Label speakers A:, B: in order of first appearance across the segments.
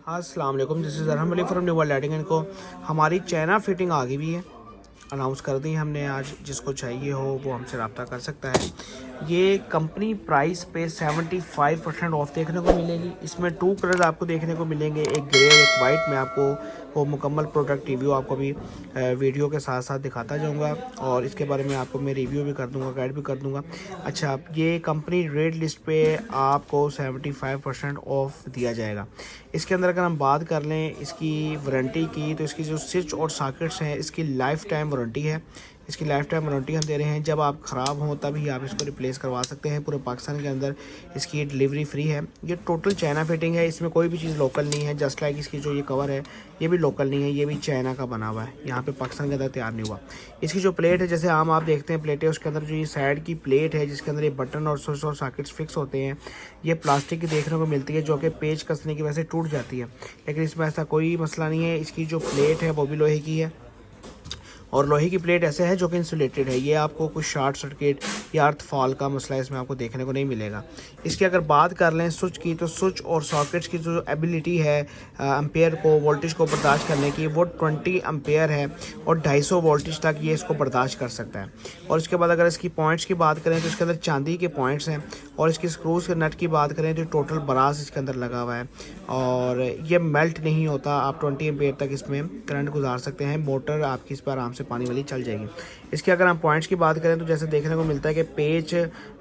A: अस्सलाम वालेकुम, this is Arham Ali from new world lighting and co. हमारी चाइना फिटिंग आ गई भी है, अनाउंस कर दी हमने आज। जिसको चाहिए हो वो हमसे रब्ता कर सकता है। ये कंपनी प्राइस पे 75% ऑफ देखने को मिलेगी। इसमें 2 कलर्स आपको देखने को मिलेंगे, एक ग्रे और एक वाइट। मैं आपको वो मुकम्मल प्रोडक्ट रिव्यू आपको भी वीडियो के साथ साथ दिखाता जाऊंगा और इसके बारे में आपको मैं रिव्यू भी कर दूंगा, गाइड भी कर दूंगा। अच्छा, ये कंपनी रेट लिस्ट पे आपको 75% ऑफ दिया जाएगा। इसके अंदर अगर हम बात कर लें इसकी वारंटी की, तो इसकी जो स्विच और सॉकेट्स हैं इसकी लाइफ टाइम वारंटी है। इसकी लाइफ टाइम वारंटी हम दे रहे हैं, जब आप ख़राब हों तभी आप इसको रिप्लेस करवा सकते हैं। पूरे पाकिस्तान के अंदर इसकी डिलीवरी फ्री है। ये टोटल चाइना फिटिंग है, इसमें कोई भी चीज़ लोकल नहीं है। जस्ट लाइक इसकी जो ये कवर है ये भी लोकल नहीं है, ये भी चाइना का बना हुआ है, यहाँ पे पाकिस्तान के अंदर तैयार नहीं हुआ। इसकी जो प्लेट है, जैसे आम आप देखते हैं प्लेट है, उसके अंदर जो ये साइड की प्लेट है जिसके अंदर ये बटन और स्विच और सॉकेट्स फिक्स होते हैं, ये प्लास्टिक की देखने को मिलती है, जो कि पेच कसने की वजह से टूट जाती है। लेकिन इसमें ऐसा कोई मसला नहीं है। इसकी जो प्लेट है वो भी लोहे की है और लोहे की प्लेट ऐसे है जो कि इंसुलेटेड है। ये आपको कुछ शॉर्ट सर्किट या अर्थ फॉल का मसला इसमें आपको देखने को नहीं मिलेगा। इसकी अगर बात कर लें स्विच की, तो स्विच और सॉकेट्स की जो एबिलिटी है एम्पेयर को, वोल्टेज को बर्दाश्त करने की, वो 20 एम्पेयर है और 250 वोल्टेज तक ये इसको बर्दाश्त कर सकता है। और इसके बाद अगर इसकी पॉइंट्स की बात करें तो इसके अंदर चांदी के पॉइंट्स हैं। और इसकी स्क्रूज के नट की बात करें तो टोटल ब्रास इसके अंदर लगा हुआ है और ये मेल्ट नहीं होता। आप 20 एम्पेयर तक इसमें करंट गुजार सकते हैं। मोटर आपकी इस पर आराम से पानी वाली चल जाएगी। इसके अगर हम पॉइंट्स की बात करें तो जैसे देखने को मिलता है कि पेच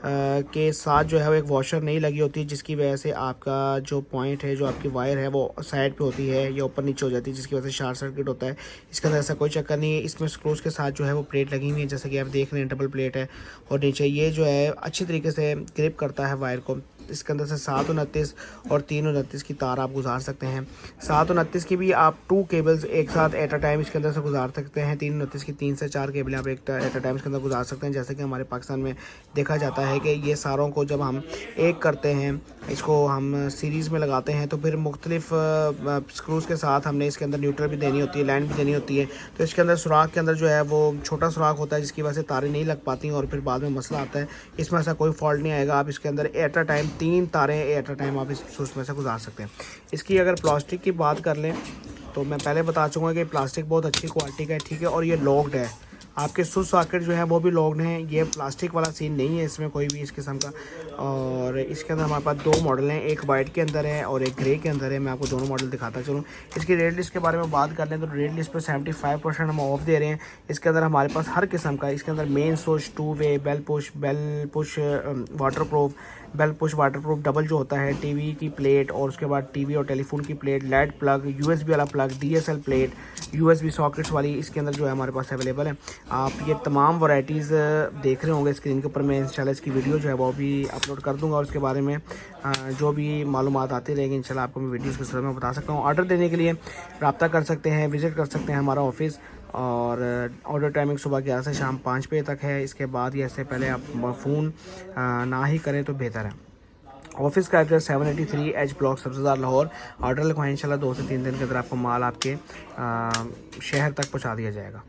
A: के साथ जो है वो एक वॉशर नहीं लगी होती है, जिसकी वजह से आपका जो पॉइंट है, जो आपकी वायर है वो साइड पे होती है या ऊपर नीचे हो जाती है, जिसकी वजह से शॉर्ट सर्किट होता है। इसके अंदर ऐसा कोई चक्कर नहीं है। इसमें स्क्रूज के साथ जो है वो प्लेट लगी हुई है, जैसे कि आप देख रहे हैं डबल प्लेट है और नीचे ये जो है अच्छी तरीके से ग्रिप करता है वायर को। इसके अंदर से 729 और 329 की तार आप गुजार सकते हैं। 729 की भी आप 2 केबल्स एक साथ एट अ टाइम इसके अंदर से गुजार सकते हैं। 329 की 3 से 4 केबलें आप एक एट अ टाइम इसके अंदर गुजार सकते हैं। जैसे कि हमारे पाकिस्तान में देखा जाता है कि ये सारों को जब हम एक करते हैं, इसको हम सीरीज़ में लगाते हैं, तो फिर मुख्तलिफ स्क्रूज़ के साथ हमने इसके अंदर न्यूट्रल भी देनी होती है, लाइन भी देनी होती है। तो इसके अंदर सुराख के अंदर जो है वो छोटा सुराख होता है, जिसकी वजह से तारें नहीं लग पाती और फिर बाद में मसला आता है। इसमें ऐसा कोई फॉल्ट नहीं आएगा। आप इसके अंदर एट अ टाइम 3 तारें एट अ टाइम आप इस स्विच में से गुजार सकते हैं। इसकी अगर प्लास्टिक की बात कर लें तो मैं पहले बता चुका कि प्लास्टिक बहुत अच्छी क्वालिटी का है, ठीक है, और ये लॉक्ड है। आपके स्विच सॉकेट जो है वो भी लॉक्ड हैं। ये प्लास्टिक वाला सीन नहीं है इसमें कोई भी इस किस्म का। और इसके अंदर हमारे पास 2 मॉडल हैं, एक वाइट के अंदर है और एक ग्रे के अंदर है। मैं आपको दोनों मॉडल दिखाता चलूँ। इसकी रेट लिस्ट के बारे में बात कर लें तो रेट लिस्ट पर 75% हम ऑफ दे रहे हैं। इसके अंदर हमारे पास हर किस्म का, इसके अंदर main switch, 2 way, bell push water proof, bell push water proof double जो होता है, टीवी की प्लेट और उसके बाद टीवी और टेलीफोन की प्लेट, लेड प्लग, यूएसबी वाला plug, DSL plate, USB sockets वाली इसके अंदर जो है हमारे पास अवेलेबल है। आप ये तमाम वैरायटीज़ देख रहे होंगे स्क्रीन के ऊपर। मैं इंशाल्लाह इसकी वीडियो जो है वो भी अपलोड कर दूंगा और उसके बारे में जो भी मालूमात आती रहेंगी इंशाल्लाह आपको मैं वीडियोज़ के साथ में बता सकता हूँ। ऑर्डर देने के लिए रब्ता कर सकते हैं, विज़िट कर सकते हैं हमारा ऑफिस। और ऑर्डर टाइमिंग सुबह 11 से शाम 5 बजे तक है। इसके बाद या इससे पहले आप फ़ोन ना ही करें तो बेहतर है। ऑफिस का address 783 H block Sabzazar Lahore. Order लिखवाएं, इंशाल्लाह 2 से 3 दिन के अंदर आपको माल आपके शहर तक पहुंचा दिया जाएगा।